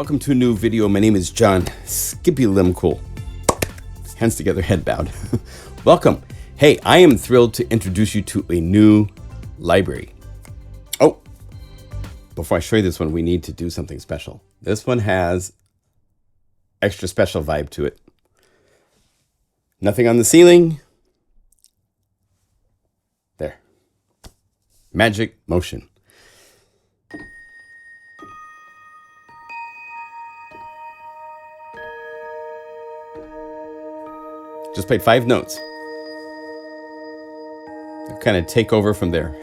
Welcome to a new video. My name is John Skippy Limcool. Hands together, head bowed. Welcome. Hey, I am thrilled to introduce you to a new library. Oh, before I show you this one, we need to do something special. This one has extra special vibe to it. Nothing on the ceiling. There. Magic motion. Just played 5 notes. I'll kind of take over from there.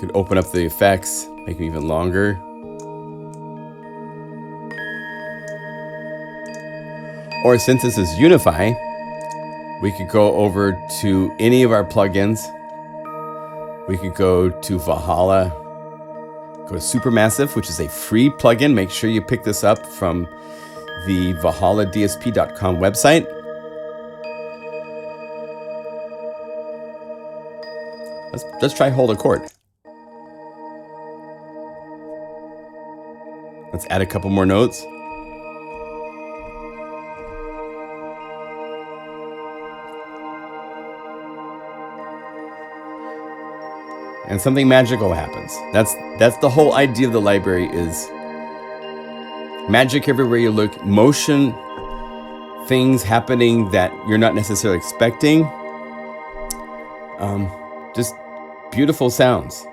Could open up the effects, make them even longer. Or since this is Unify, we could go over to any of our plugins. We could go to Valhalla, go to Supermassive, which is a free plugin. Make sure you pick this up from the valhalladsp.com website. Let's try hold a chord. Let's add a couple more notes. And something magical happens. That's the whole idea of the library, is magic everywhere you look, motion, things happening that you're not necessarily expecting. Just beautiful sounds.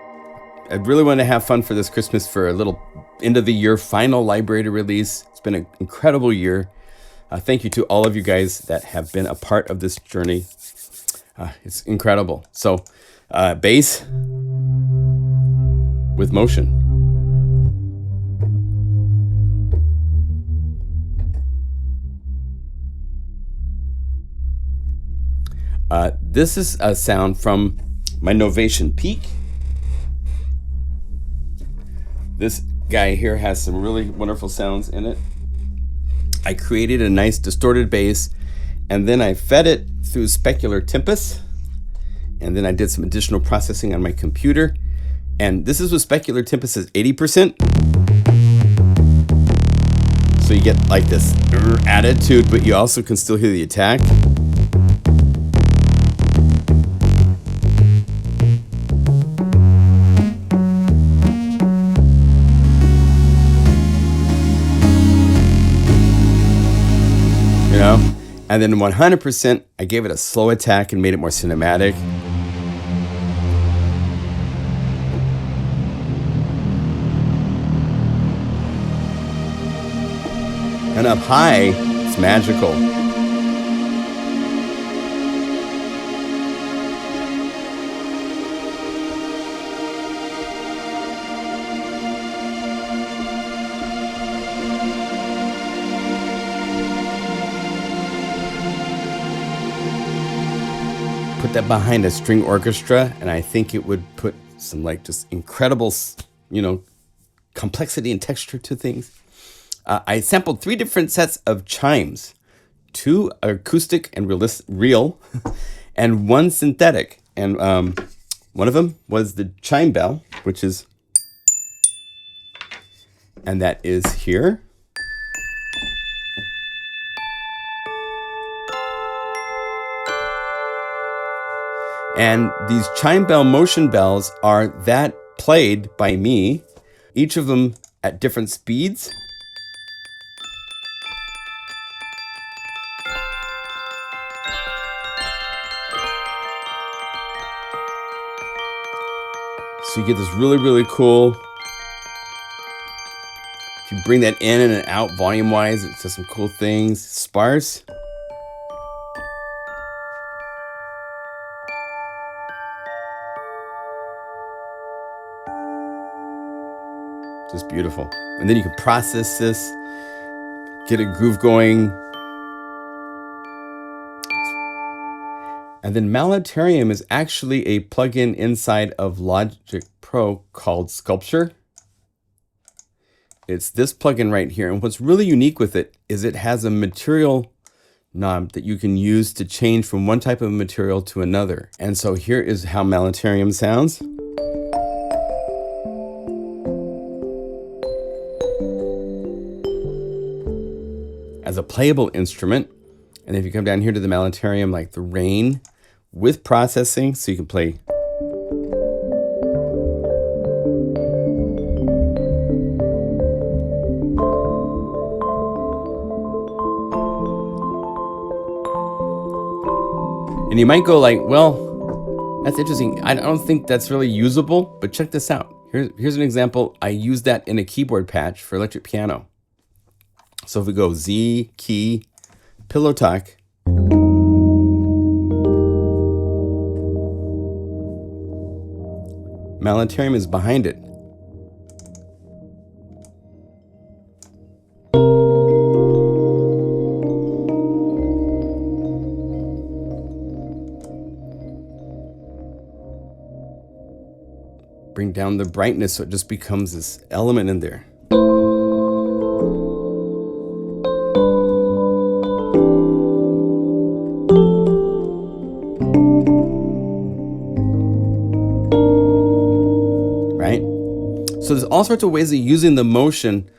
I really want to have fun for this Christmas for a little end of the year final library to release. It's been an incredible year. Thank you to all of you guys that have been a part of this journey. It's incredible. So, bass with motion. This is a sound from my Novation Peak. This guy here has some really wonderful sounds in it. I created a nice distorted bass, and then I fed it through Specular Tempest, and then I did some additional processing on my computer. And this is with Specular Tempest is 80%. So you get like this attitude, but you also can still hear the attack. You know? And then 100%, I gave it a slow attack and made it more cinematic. And up high, it's magical. Put that behind a string orchestra, and I think it would put some like just incredible, complexity and texture to things. I sampled 3 different sets of chimes, 2 acoustic and real, and 1 synthetic. And one of them was the chime bell, which is, and that is here. And these chime bell motion bells are that played by me, each of them at different speeds. So you get this really, really cool. If you bring that in and out volume-wise, it does some cool things. Sparse. Just beautiful. And then you can process this, get a groove going. And then Malotarium is actually a plugin inside of Logic Pro called Sculpture. It's this plugin right here. And what's really unique with it is it has a material knob that you can use to change from one type of material to another. And so here is how Malotarium sounds. as a playable instrument. And if you come down here to the Malentarium, like the rain with processing, so you can play. And you might go like, well, that's interesting. I don't think that's really usable, but check this out. Here's an example. I use that in a keyboard patch for electric piano. So if we go Z, key, pillow talk. Malentarium is behind it. Bring down the brightness so it just becomes this element in there. Right? So there's all sorts of ways of using the motion.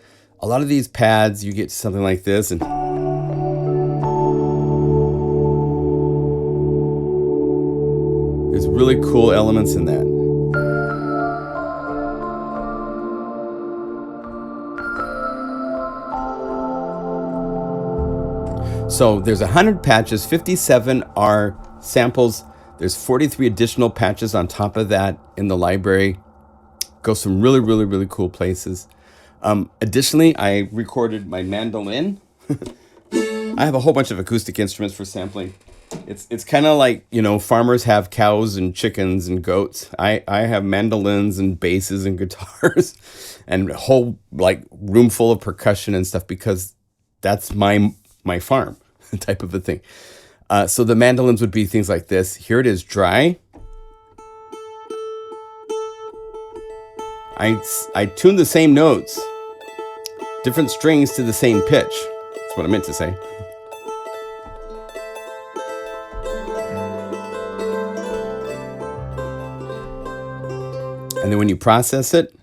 A lot of these pads, you get something like this, and there's really cool elements in that. So there's 100 patches, 57 are samples. There's 43 additional patches on top of that in the library. Go some really, really, really cool places. Additionally, I recorded my mandolin. I have a whole bunch of acoustic instruments for sampling. It's kind of like, you know, farmers have cows and chickens and goats. I have mandolins and basses and guitars and a whole like room full of percussion and stuff because that's my farm type of a thing. So the mandolins would be things like this. Here it is, dry. I tune the same notes, different strings to the same pitch. That's what I meant to say. And then when you process it,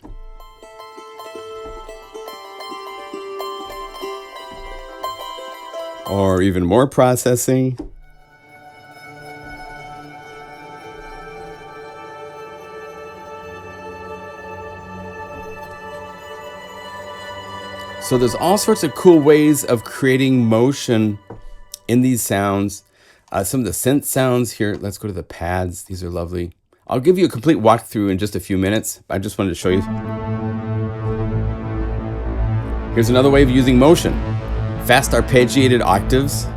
or even more processing, so there's all sorts of cool ways of creating motion in these sounds. Some of the synth sounds here, let's go to the pads. These are lovely. I'll give you a complete walkthrough in just a few minutes. I just wanted to show you. Here's another way of using motion. Fast arpeggiated octaves.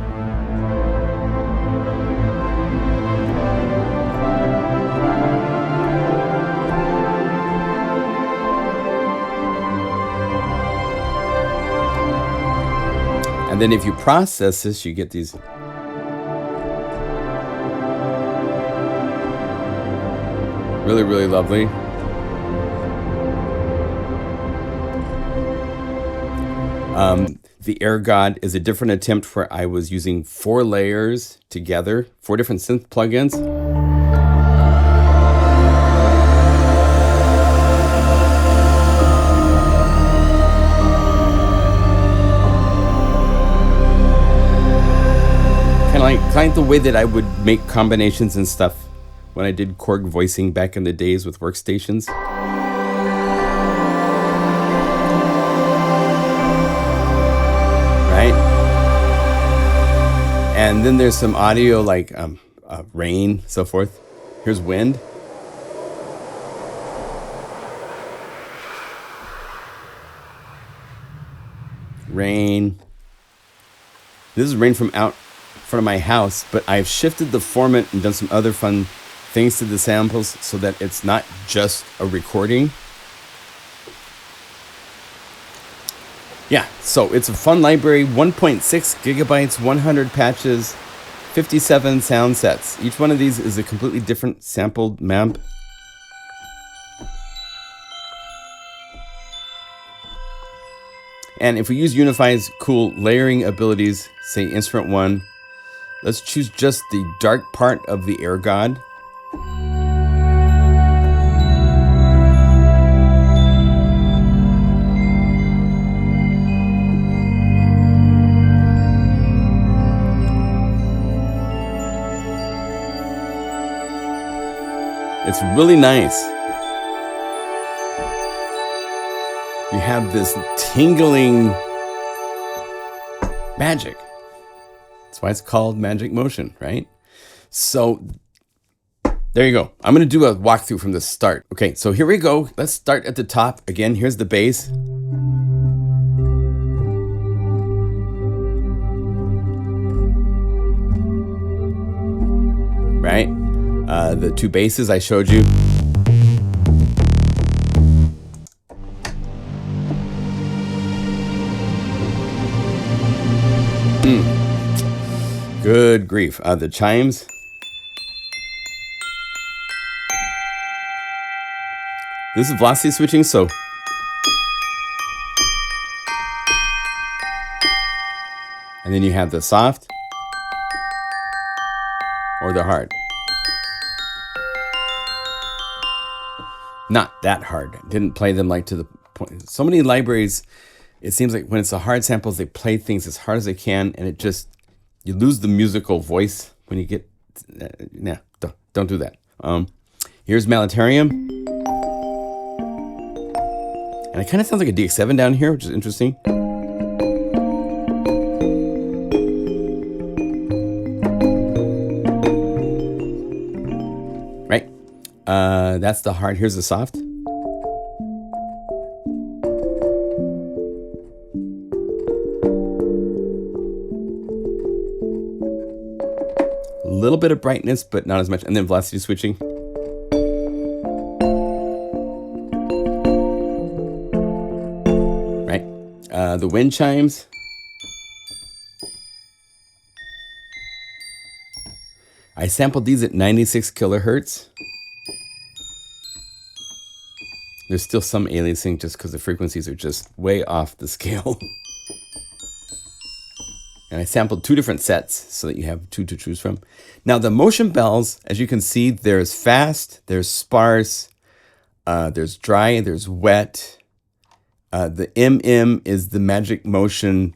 And then if you process this, you get these really, really lovely. The Air God is a different attempt where I was using 4 layers together, 4 different synth plugins. Kind of like the way that I would make combinations and stuff when I did Korg voicing back in the days with workstations. And then there's some audio like rain, so forth. Here's wind. Rain. This is rain from out front of my house, but I've shifted the format and done some other fun things to the samples so that it's not just a recording. Yeah, so it's a fun library, 1.6 gigabytes, 100 patches, 57 sound sets. Each one of these is a completely different sampled map. And if we use Unify's cool layering abilities, say instrument 1, let's choose just the dark part of the Air God. It's really nice. You have this tingling magic. That's why it's called magic motion, right? So there you go. I'm going to do a walkthrough from the start. Okay, so here we go. Let's start at the top. Again, here's the bass. Right? The two basses I showed you. Good grief. The chimes. This is velocity switching, so and then you have the soft or the hard. Not that hard. Didn't play them like to the point. So many libraries, it seems like when it's the hard samples, they play things as hard as they can, and it just, you lose the musical voice when you get, nah, don't do that. Here's Militarium. And it kind of sounds like a DX7 down here, which is interesting. Right? That's the hard. Here's the soft. A little bit of brightness, but not as much. And then velocity switching. The wind chimes. I sampled these at 96 kilohertz. There's still some aliasing just because the frequencies are just way off the scale. And I sampled two different sets so that you have two to choose from. Now the motion bells, as you can see, there's fast, there's sparse, there's dry, there's wet. The MM is the magic motion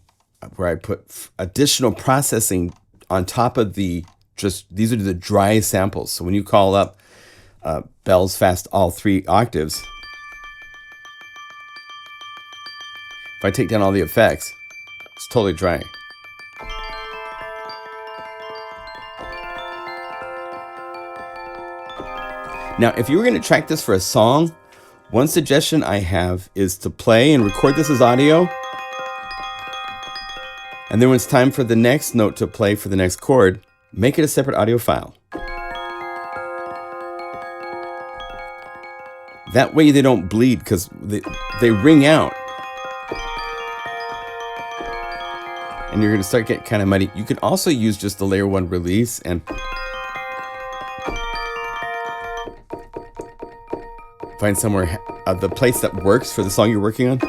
where I put additional processing on top of the, these are the dry samples. So when you call up bells fast all 3 octaves, if I take down all the effects, it's totally dry. Now, if you were going to track this for a song, one suggestion I have is to play and record this as audio. And then when it's time for the next note to play for the next chord, make it a separate audio file. That way they don't bleed because they ring out. And you're going to start getting kind of muddy. You can also use just the layer 1 release and find somewhere, the place that works for the song you're working on.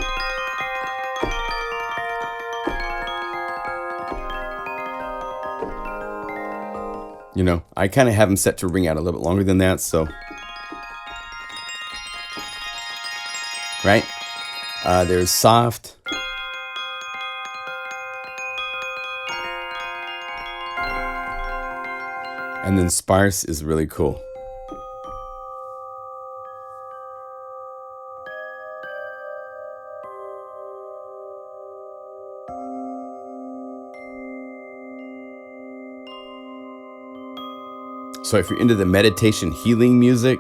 You know, I kind of have them set to ring out a little bit longer than that, so. Right? There's soft. And then sparse is really cool. So if you're into the meditation healing music,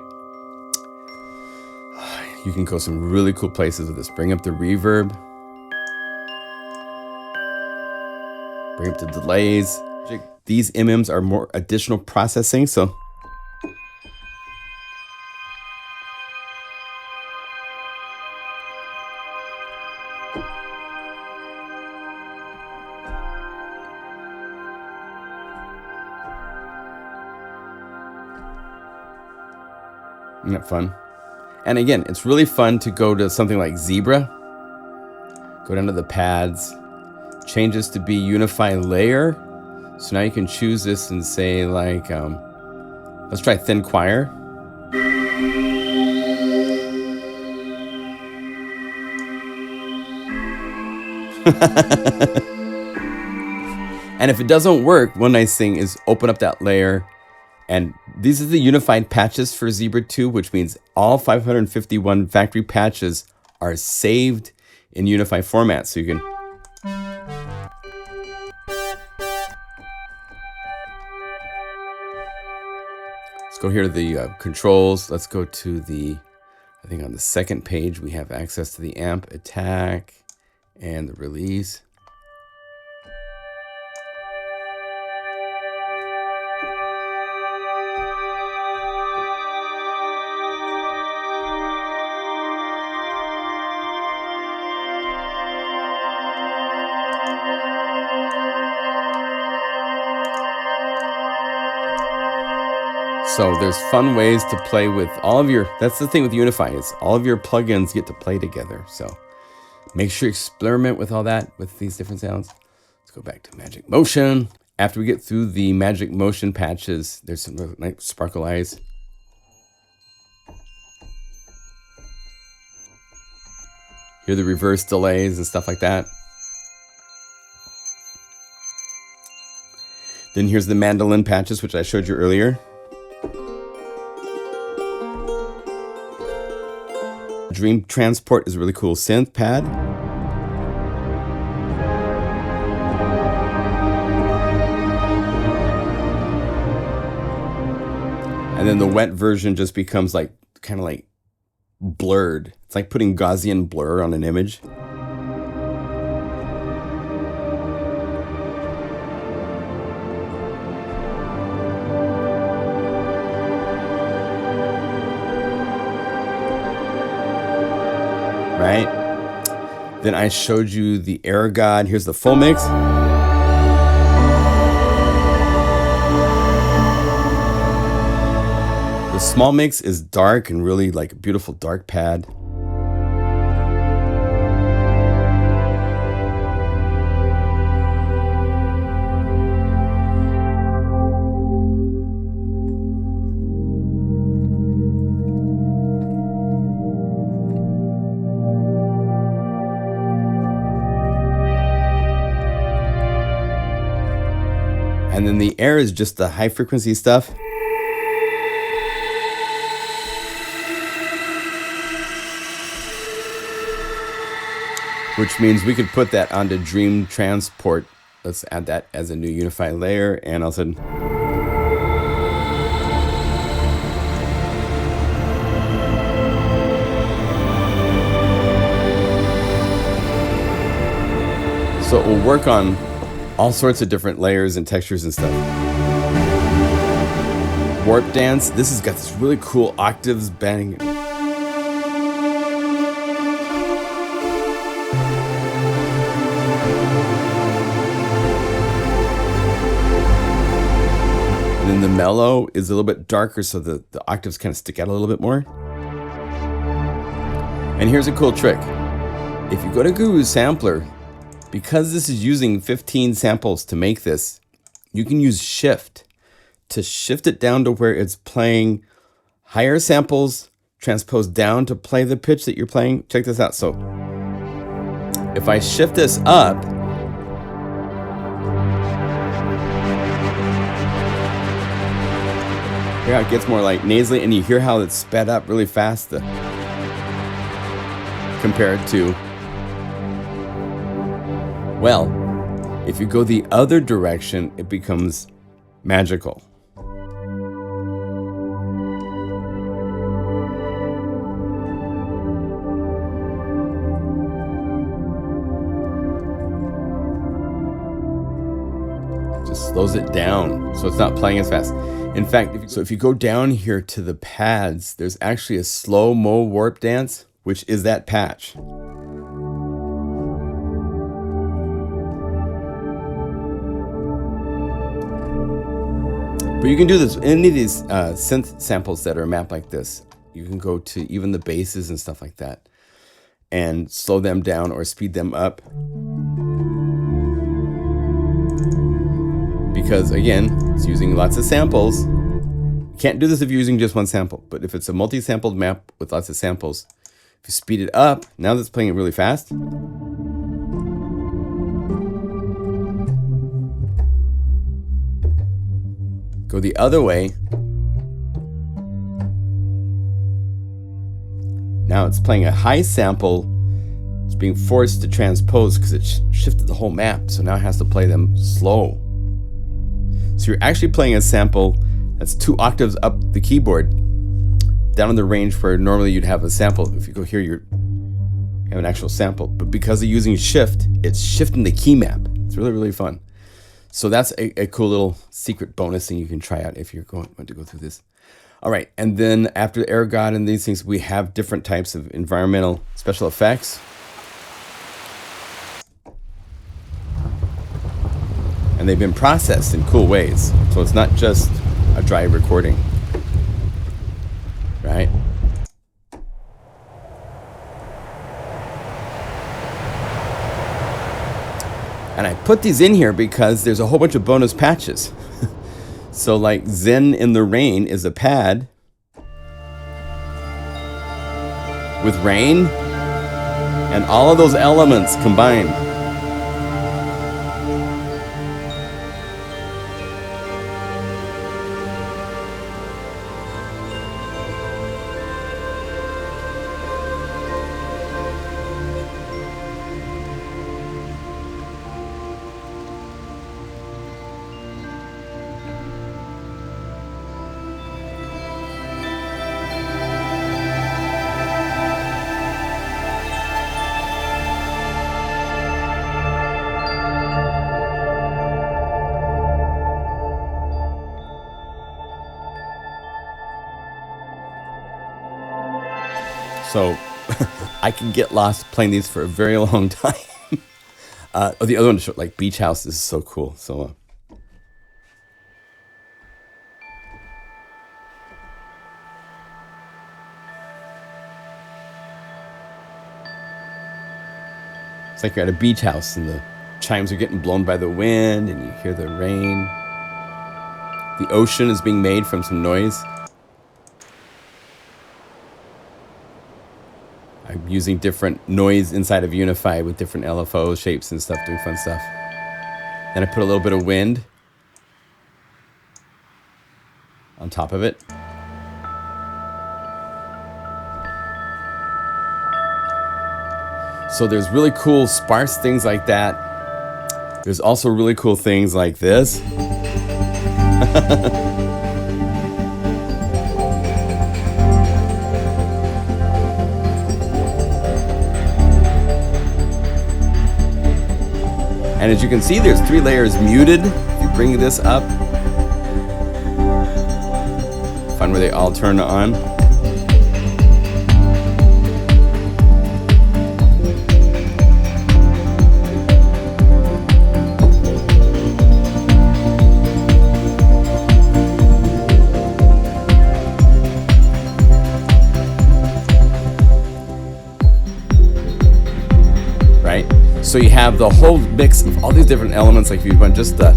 you can go some really cool places with this. Bring up the reverb. Bring up the delays. These MMs are more additional processing, so isn't that fun? And again, it's really fun to go to something like Zebra. Go down to the pads. Changes to be Unify layer. So now you can choose this and say like, let's try thin choir. And if it doesn't work, one nice thing is open up that layer And these are the unified patches for Zebra 2, which means all 551 factory patches are saved in Unify format. So you can let's go here to the controls. Let's go to the, I think on the second page, we have access to the amp attack and the release. So there's fun ways to play with all of your, that's the thing with Unify, is all of your plugins get to play together. So make sure you experiment with all that, with these different sounds. Let's go back to Magic Motion. After we get through the Magic Motion patches, there's some really nice sparkle eyes. Hear the reverse delays and stuff like that. Then here's the mandolin patches, which I showed you earlier. Dream Transport is a really cool synth pad. And then the wet version just becomes like kind of like blurred. It's like putting Gaussian blur on an image. Right? Then I showed you the Air God. Here's the full mix. The small mix is dark and really like a beautiful dark pad. And then the air is just the high frequency stuff. Which means we could put that onto Dream Transport. Let's add that as a new Unify layer, and all of a sudden, so it will work on all sorts of different layers and textures and stuff. Warp Dance, this has got this really cool octaves bang. And then the mellow is a little bit darker, so the octaves kind of stick out a little bit more. And here's a cool trick. If you go to Guru's sampler, because this is using 15 samples to make this, you can use shift to shift it down to where it's playing higher samples transposed down to play the pitch that you're playing. Check this out. So if I shift this up, hear how it gets more like nasally, and you hear how it's sped up really fast compared to, well, if you go the other direction, it becomes magical. Just slows it down so it's not playing as fast. In fact, if you go down here to the pads, there's actually a slow-mo warp dance, which is that patch. But you can do this, any of these synth samples that are mapped like this, you can go to even the basses and stuff like that and slow them down or speed them up. Because again, it's using lots of samples. You can't do this if you're using just one sample, but if it's a multi-sampled map with lots of samples, if you speed it up, now that it's playing it really fast, go the other way, Now it's playing a high sample. It's being forced to transpose because it shifted the whole map. So now it has to play them slow. So you're actually playing a sample that's 2 octaves up the keyboard, down in the range where normally you'd have a sample. If you go here, you have an actual sample. But because of using shift, it's shifting the key map. It's really, really fun. So that's a cool little secret bonus thing you can try out if you're going to go through this. All right, and then after Air God and these things, we have different types of environmental special effects. And they've been processed in cool ways. So it's not just a dry recording, right? And I put these in here because there's a whole bunch of bonus patches. So like Zen in the Rain is a pad with rain and all of those elements combined. So I can get lost playing these for a very long time. The other one, like Beach House, is so cool. So it's like you're at a beach house and the chimes are getting blown by the wind and you hear the rain. The ocean is being made from some noise. I'm using different noise inside of Unify with different LFO shapes and stuff, doing fun stuff. Then I put a little bit of wind on top of it. So there's really cool sparse things like that. There's also really cool things like this. And as you can see, there's 3 layers muted. If you bring this up, find where they all turn on. Right? So you have the whole mix of all these different elements, like if you want just the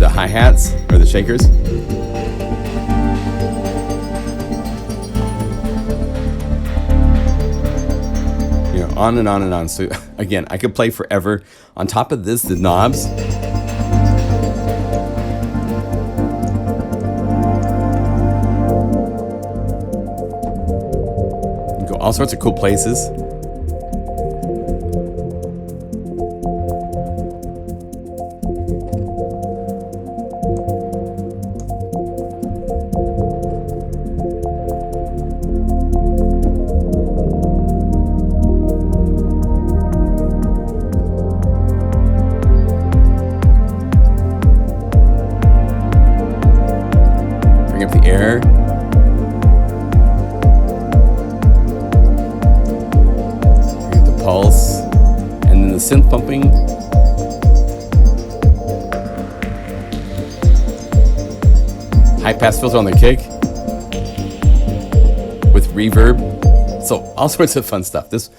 hi-hats or the shakers. You know, on and on and on. So again, I could play forever. On top of this, the knobs. You can go all sorts of cool places. Up the air. The pulse. And then the synth pumping. High pass filter on the kick. With reverb. So all sorts of fun stuff. This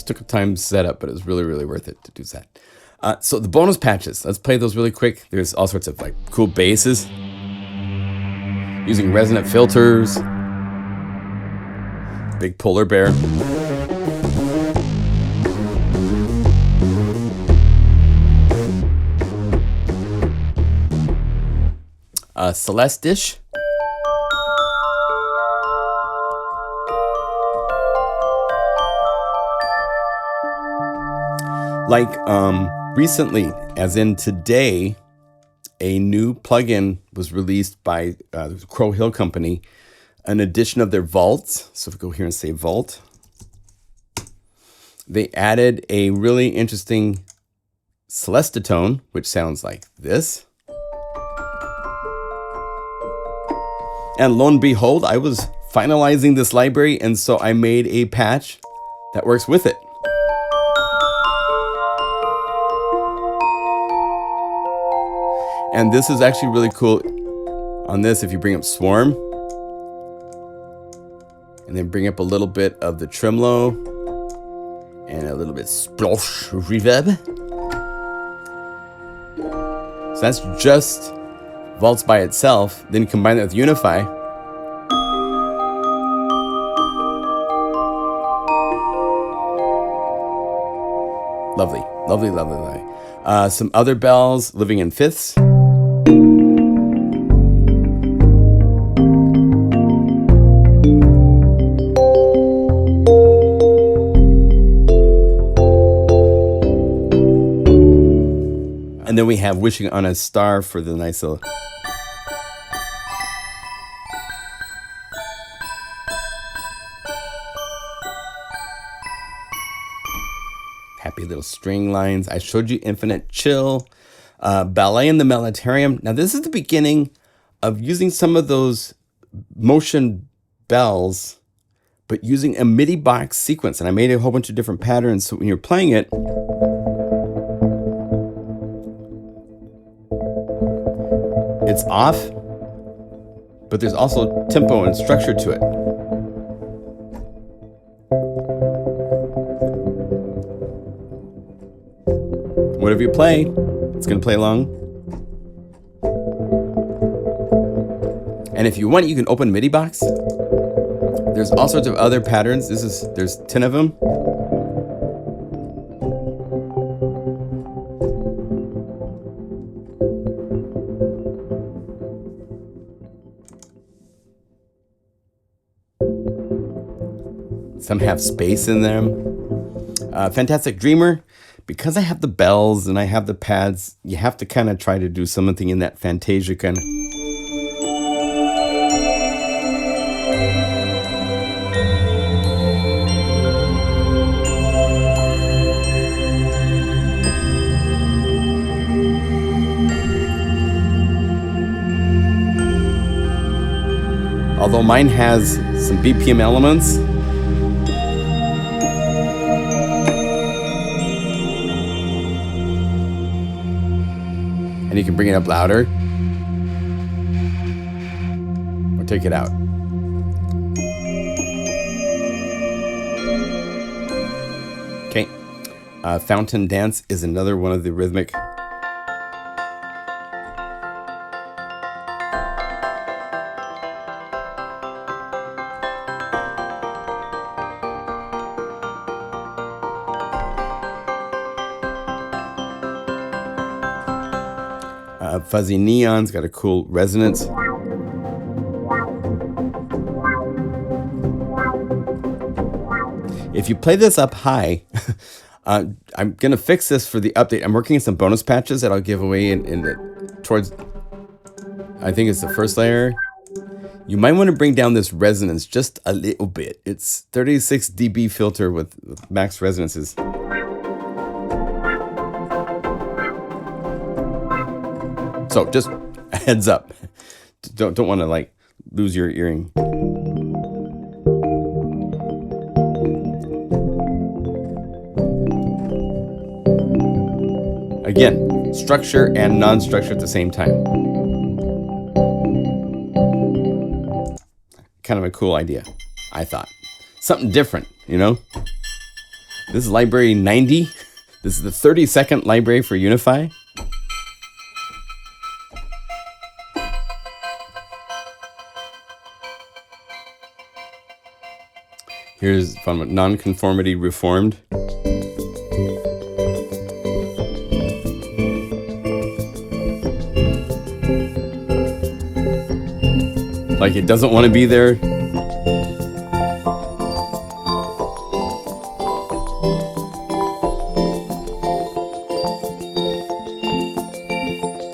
took a time to set up, but it was really, really worth it to do that. So the bonus patches, let's play those really quick. There's all sorts of like cool basses. Using resonant filters, big polar bear. Celeste-ish. Like recently, as in today, a new plugin was released by the Crow Hill Company, an edition of their vaults. So if we go here and say vault, they added a really interesting celestatone, which sounds like this. And lo and behold, I was finalizing this library, and so I made a patch that works with it. And this is actually really cool on this. If you bring up Swarm and then bring up a little bit of the tremolo and a little bit splosh reverb. So that's just vaults by itself. Then you combine that with Unify. Lovely, lovely, lovely, lovely. Some other bells, living in fifths. And then we have Wishing on a Star for the nice little... happy little string lines. I showed you Infinite Chill, Ballet in the Melitarium. Now this is the beginning of using some of those motion bells, but using a MIDI box sequence. And I made a whole bunch of different patterns, so when you're playing it, it's off, but there's also tempo and structure to it. Whatever you play, it's going to play along. And if you want, you can open MIDI box. There's all sorts of other patterns. There's 10 of them. Some have space in them. Fantastic Dreamer. Because I have the bells and I have the pads, you have to kind of try to do something in that Fantasia kind of... Although mine has some BPM elements, and you can bring it up louder or take it out. Okay. Fountain Dance is another one of the rhythmic. Fuzzy Neon's got a cool resonance. If you play this up high, I'm going to fix this for the update. I'm working on some bonus patches that I'll give away towards, I think it's the first layer. You might want to bring down this resonance just a little bit. It's 36 dB filter with max resonances. So just a heads up. Don't want to like lose your hearing. Again, structure and non-structure at the same time. Kind of a cool idea, I thought. Something different, you know? This is library 90. This is the 32nd library for Unify. Here's fun with nonconformity reformed. Like it doesn't want to be there.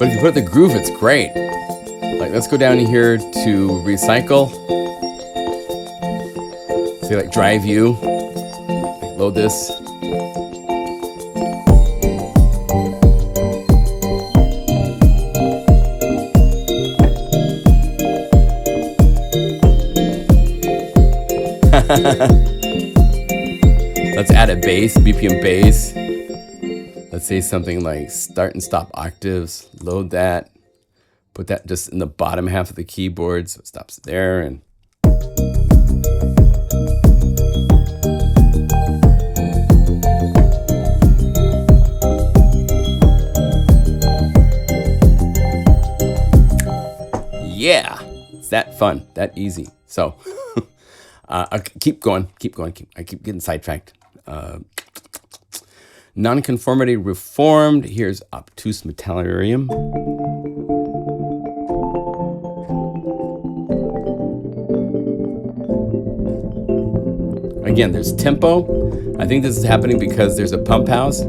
But if you put the groove, it's great. Like, let's go down here to recycle. Say like dry view. Like, load this. Let's add a bass, BPM bass. Let's say something like start and stop octaves. Load that. Put that just in the bottom half of the keyboard, so it stops there. And yeah, it's that fun, that easy. So I'll keep going. I keep getting sidetracked. Nonconformity reformed. Here's obtuse metallarium. Again, there's tempo. I think this is happening because there's a pump house.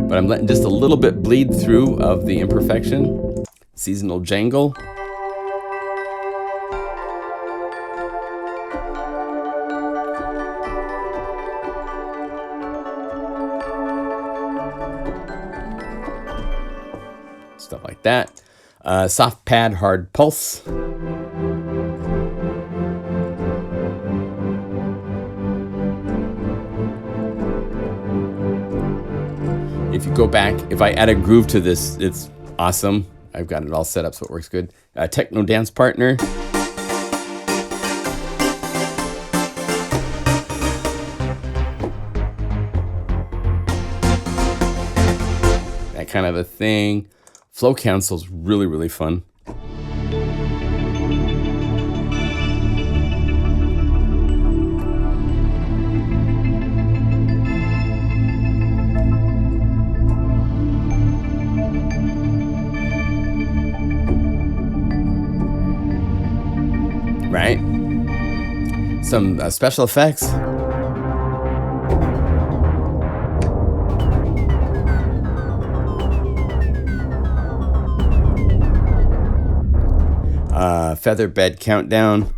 But I'm letting just a little bit bleed through of the imperfection. Seasonal jangle. Stuff like that. Soft pad, hard pulse. If you go back, if I add a groove to this, it's awesome. I've got it all set up so it works good. Techno dance partner. That kind of a thing. Flow cancel's really, really fun. Right? Some special effects. Feather bed countdown.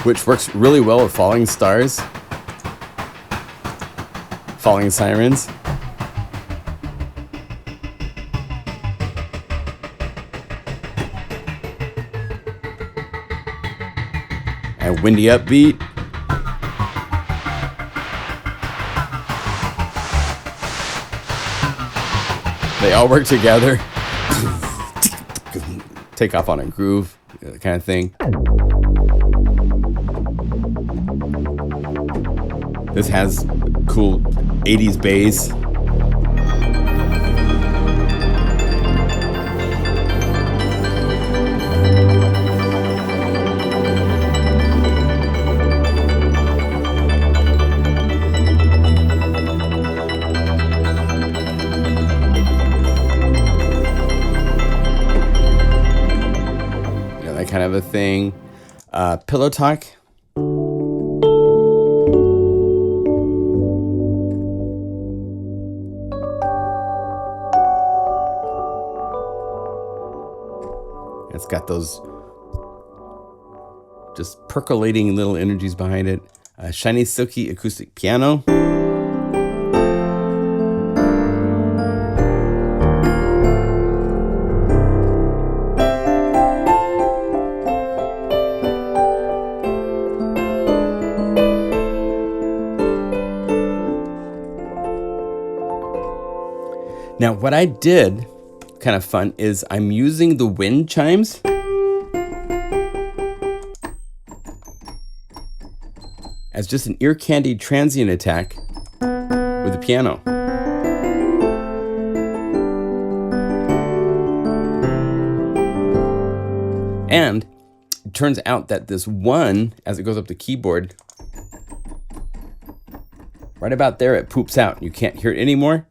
Which works really well with falling stars. Falling sirens. And windy upbeat. They all work together. Take off on a groove, kind of thing. This has cool 80s bass. Kind of a thing. Pillow talk. It's got those just percolating little energies behind it. Shiny silky acoustic piano. Now, what I did, kind of fun, is I'm using the wind chimes as just an ear candy transient attack with the piano. And it turns out that this one, as it goes up the keyboard, right about there, it poops out. You can't hear it anymore.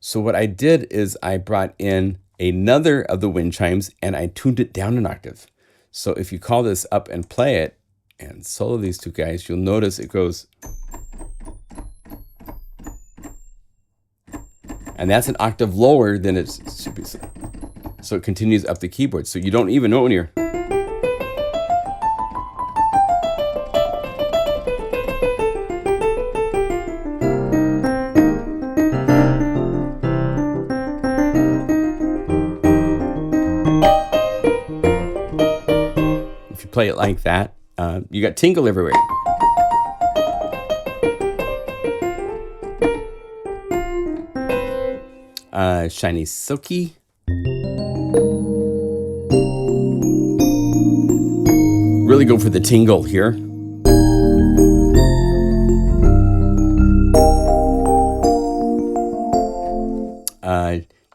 So what I did is I brought in another of the wind chimes and I tuned it down an octave. So if you call this up and play it, and solo these two guys, you'll notice it goes, and that's an octave lower than it should be. So it continues up the keyboard. So you don't even know when you're. If you play it like that, you got tingle everywhere. Shiny Silky. Really go for the tingle here.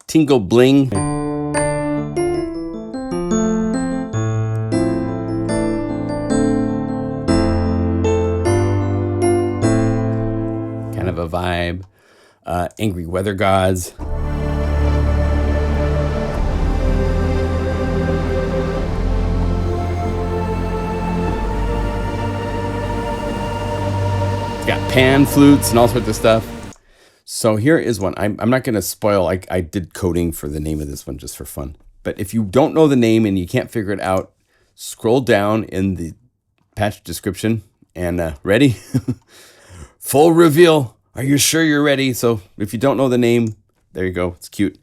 Tingle Bling. Kind of a vibe. Angry Weather Gods. Got pan flutes and all sorts of stuff. So here is one. I'm not going to spoil. I did coding for the name of this one just for fun. But if you don't know the name and you can't figure it out, scroll down in the patch description and ready? Full reveal. Are you sure you're ready? So if you don't know the name, there you go. It's cute.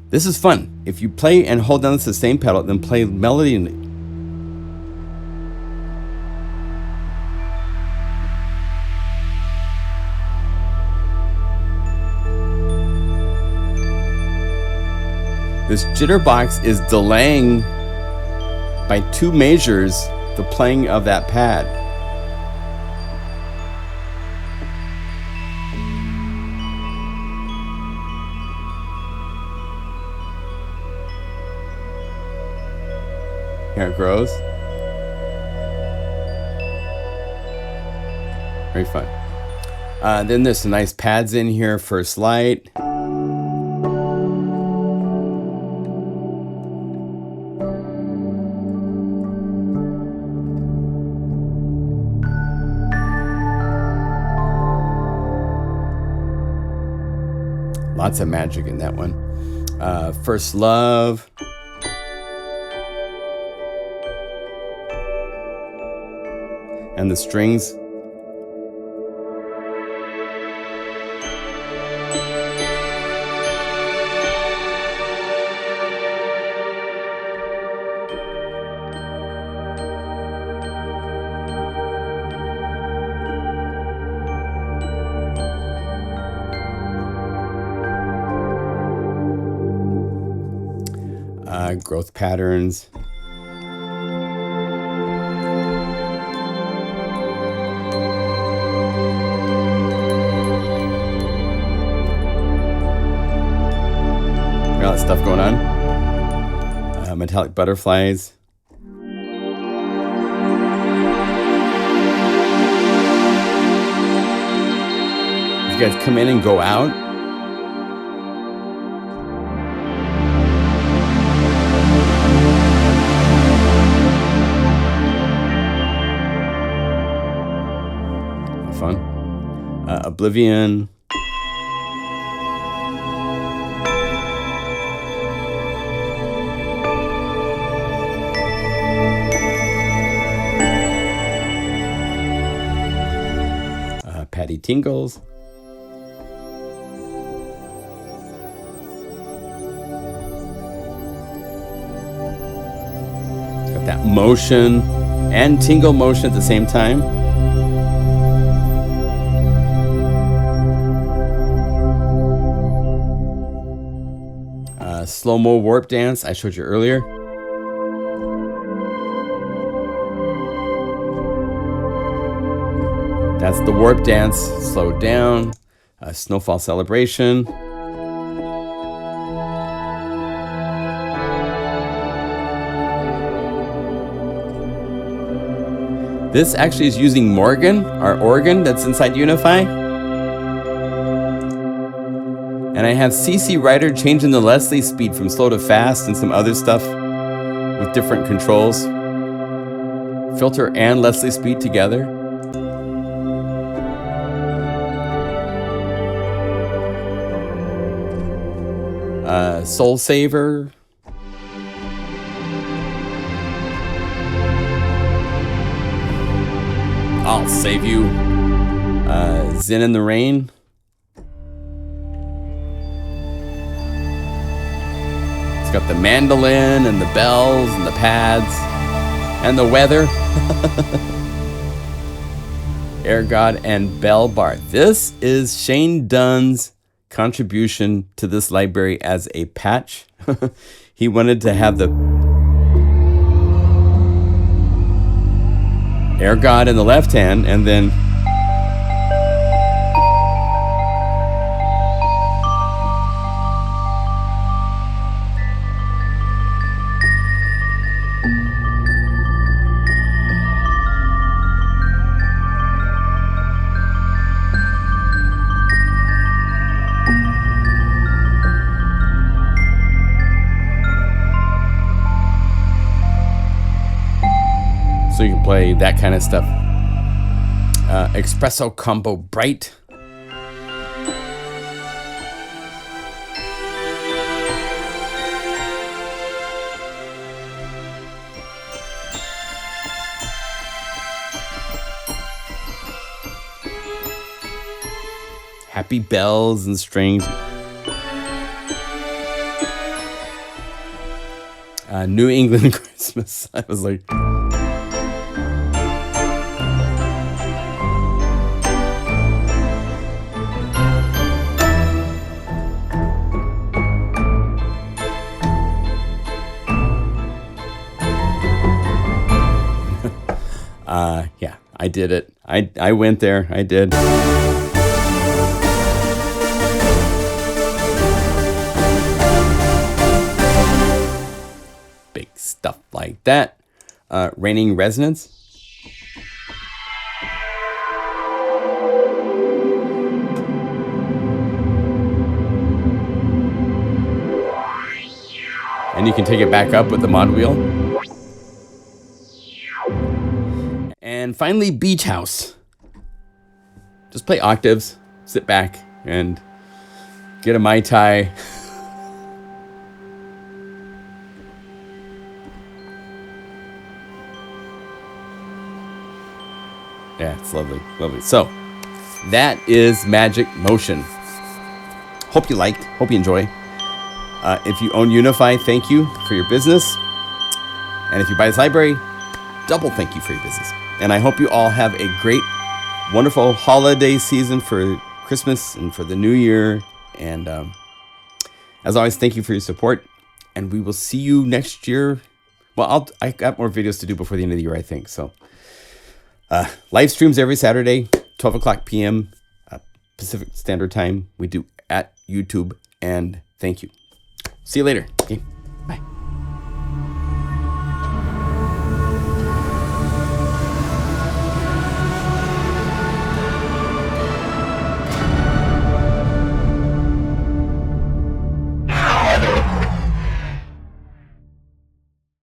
This is fun. If you play and hold down the sustain pedal, then play melody and this jitterbox is delaying by 2 measures the playing of that pad. Here it grows. Very fun. Then there's some nice pads in here, First Light. Lots of magic in that one. First Love. And the strings. Growth patterns. All that stuff going on. Metallic butterflies. You guys come in and go out. Fun. Oblivion. Patty Tingles. It's got that motion and tingle motion at the same time. Slow-mo warp dance I showed you earlier. That's the warp dance slowed down. Snowfall celebration. This actually is using Morgan, our organ that's inside Unify. And I have CC Writer changing the Leslie speed from slow to fast and some other stuff with different controls Filter and Leslie Speed together. Soul Saver. I'll Save You. Zen in the Rain. It's got the mandolin and the bells and the pads and the weather. Air God and Bell Bar. This is Shane Dunn's contribution to this library as a patch. He wanted to have the Air God in the left hand, and then so you can play that kind of stuff. Espresso Combo Bright. Happy Bells and Strings. New England Christmas. I was like... yeah, I did it. I went there. I did. Big stuff like that. Raining Resonance. And you can take it back up with the mod wheel. And finally, Beach House. Just play octaves, sit back, and get a Mai Tai. Yeah, it's lovely, lovely. So, that is Magic Motion. Hope you liked, hope you enjoy. If you own Unify, thank you for your business. And if you buy this library, double thank you for your business. And I hope you all have a great, wonderful holiday season for Christmas and for the new year. And as always, thank you for your support. And we will see you next year. Well, I got more videos to do before the end of the year, I think. So live streams every Saturday, 12 o'clock p.m. Pacific Standard Time. We do at YouTube. And thank you. See you later. Okay, bye.